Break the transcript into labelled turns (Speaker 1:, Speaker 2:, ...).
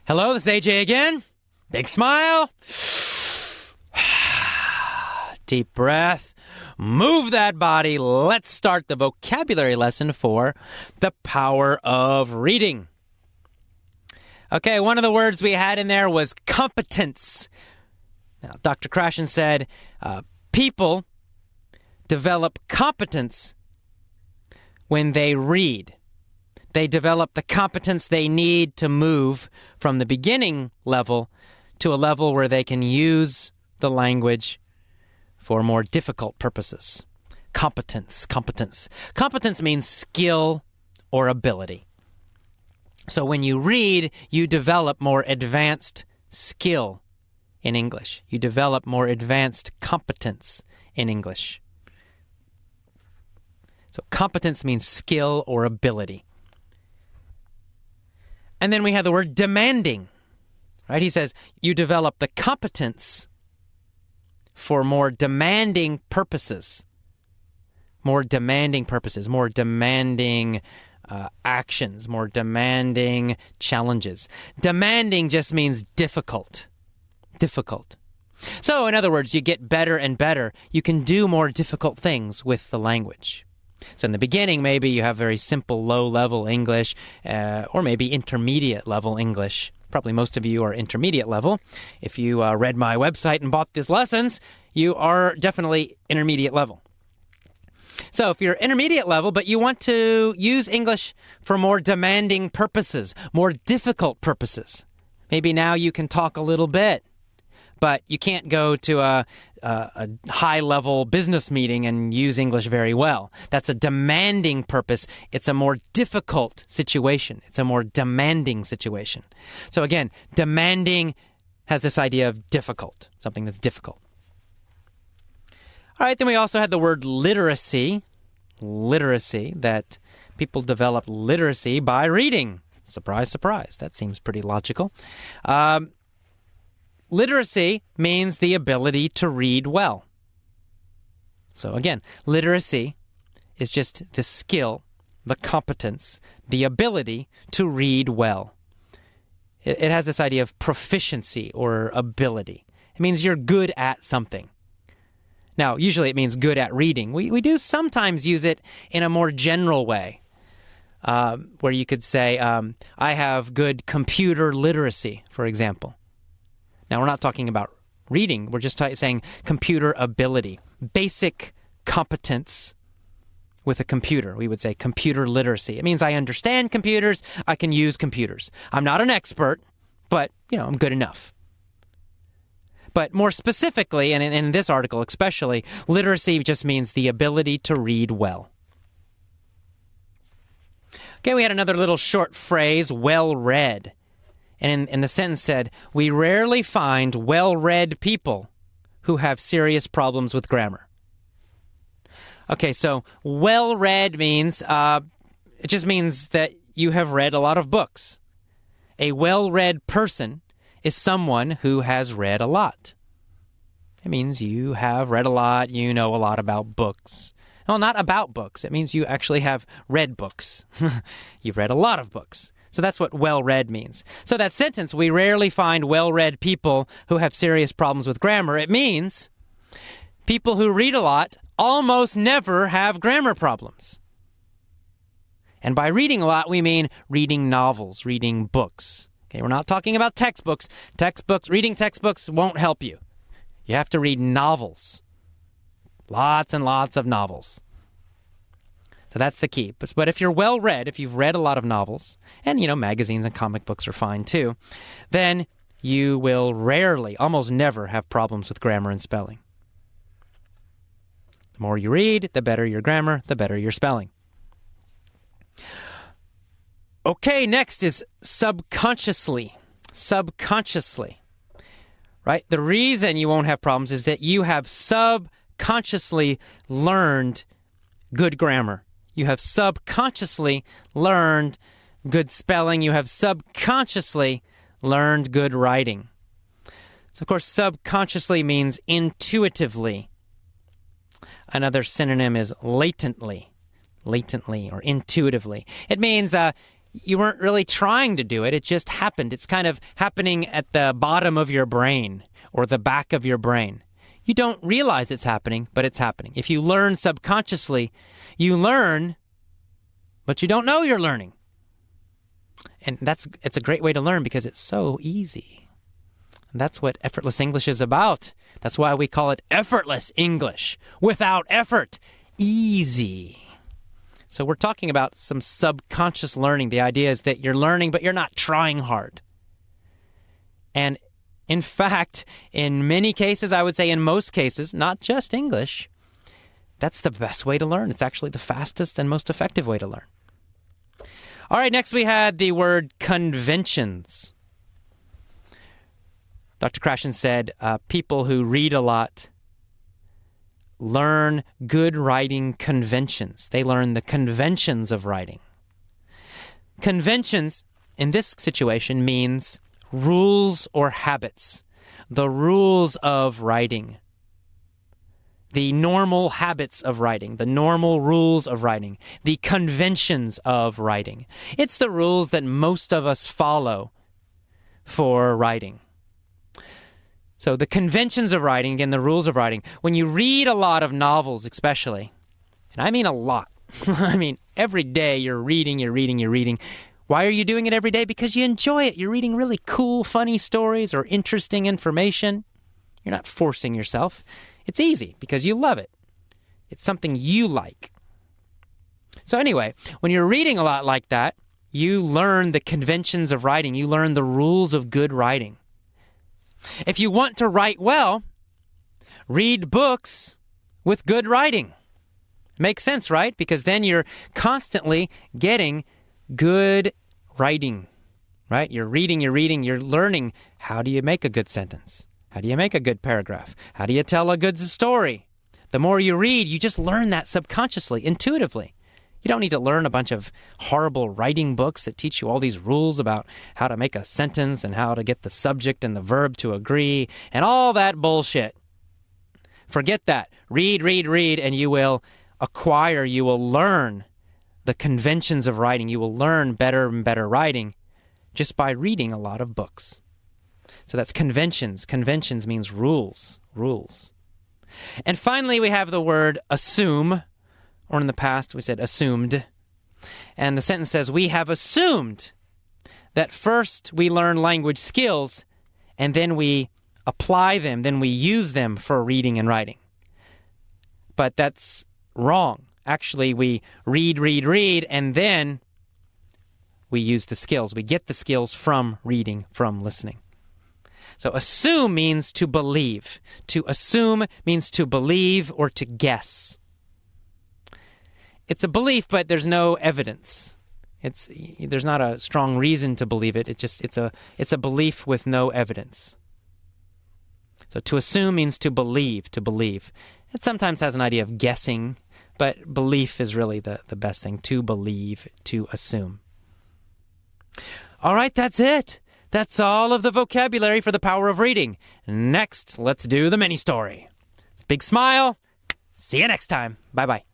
Speaker 1: Hello, this is AJ again. Big smile. Deep breath. Move that body. Let's start the vocabulary lesson for the power of reading. Okay, one of the words we had in there was competence. Now, Dr. Krashen said people develop competence when they read. They develop the competence they need to move from the beginning level to a level where they can use the language for more difficult purposes. Competence. Competence means skill or ability. So when you read, you develop more advanced skill in English. You develop more advanced competence in English. So competence means skill or ability. And then we have the word demanding, right? He says you develop the competence for more demanding purposes. More demanding purposes, more demanding actions, more demanding challenges. Demanding just means difficult. Difficult. So in other words, you get better and better. You can do more difficult things with the language. So in the beginning, maybe you have very simple low-level English or maybe intermediate-level English. Probably most of you are intermediate level. If you read my website and bought these lessons, you are definitely intermediate level. So if you're intermediate level, but you want to use English for more demanding purposes, more difficult purposes, maybe now you can talk a little bit, but you can't go to a high-level business meeting and use English very well. That's a demanding purpose. It's a more difficult situation. It's a more demanding situation. So again, demanding has this idea of difficult, something that's difficult. All right, then we also had the word literacy. Literacy, that people develop literacy by reading. Surprise, surprise. That seems pretty logical. Literacy means the ability to read well. So again, literacy is just the skill, the competence, the ability to read well. It has this idea of proficiency or ability. It means you're good at something. Now, usually it means good at reading. We do sometimes use it in a more general way, where you could say, I have good computer literacy, for example. Now, we're not talking about reading. We're just saying computer ability, basic competence with a computer. We would say computer literacy. It means I understand computers. I can use computers. I'm not an expert, but, I'm good enough. But more specifically, and in this article especially, literacy just means the ability to read well. Okay, we had another little short phrase, well-read. And the sentence said, we rarely find well-read people who have serious problems with grammar. Okay, so well-read means, it just means that you have read a lot of books. A well-read person is someone who has read a lot. It means you have read a lot, you know a lot about books. Well, not about books. It means you actually have read books. You've read a lot of books. So that's what well-read means. So that sentence, we rarely find well-read people who have serious problems with grammar. It means people who read a lot almost never have grammar problems. And by reading a lot, we mean reading novels, reading books. Okay, we're not talking about textbooks. Reading textbooks won't help you. You have to read novels. Lots and lots of novels. So that's the key. But if you're well-read, if you've read a lot of novels, and, magazines and comic books are fine too, then you will rarely, almost never, have problems with grammar and spelling. The more you read, the better your grammar, the better your spelling. Okay, next is subconsciously. Subconsciously. Right? The reason you won't have problems is that you have subconsciously learned good grammar. You have subconsciously learned good spelling. You have subconsciously learned good writing. So, of course, subconsciously means intuitively. Another synonym is latently or intuitively. It means you weren't really trying to do it. It just happened. It's kind of happening at the bottom of your brain or the back of your brain. You don't realize it's happening, but it's happening. If you learn subconsciously, you learn, but you don't know you're learning. And it's a great way to learn because it's so easy. And that's what effortless English is about. That's why we call it effortless English. Without effort, easy. So we're talking about some subconscious learning. The idea is that you're learning, but you're not trying hard. And in fact, in many cases, I would say in most cases, not just English, that's the best way to learn. It's actually the fastest and most effective way to learn. All right, next we had the word conventions. Dr. Krashen said people who read a lot learn good writing conventions. They learn the conventions of writing. Conventions, in this situation, means rules or habits. The rules of writing. The normal habits of writing. The normal rules of writing. The conventions of writing. It's the rules that most of us follow for writing. So the conventions of writing, again, the rules of writing. When you read a lot of novels especially, and I mean a lot. I mean, every day you're reading. Why are you doing it every day? Because you enjoy it. You're reading really cool, funny stories or interesting information. You're not forcing yourself. It's easy because you love it. It's something you like. So anyway, when you're reading a lot like that, you learn the conventions of writing. You learn the rules of good writing. If you want to write well, read books with good writing. Makes sense, right? Because then you're constantly getting good writing, right? You're reading, you're learning. How do you make a good sentence? How do you make a good paragraph? How do you tell a good story? The more you read, you just learn that subconsciously, intuitively. You don't need to learn a bunch of horrible writing books that teach you all these rules about how to make a sentence and how to get the subject and the verb to agree and all that bullshit. Forget that. Read, and you will acquire, you will learn the conventions of writing. You will learn better and better writing just by reading a lot of books. So that's conventions. Conventions means rules. And finally, we have the word assume. Or in the past, we said assumed. And the sentence says, we have assumed that first we learn language skills and then we apply them, then we use them for reading and writing. But that's wrong. Actually, we read, and then we use the skills. We get the skills from reading, from listening. So assume means to believe. To assume means to believe or to guess. It's a belief, but there's no evidence. There's not a strong reason to believe it. It's a belief with no evidence. So to assume means to believe. It sometimes has an idea of guessing, but belief is really the best thing. To believe, to assume. All right, that's it. That's all of the vocabulary for the power of reading. Next, let's do the mini story. Big smile. See you next time. Bye-bye.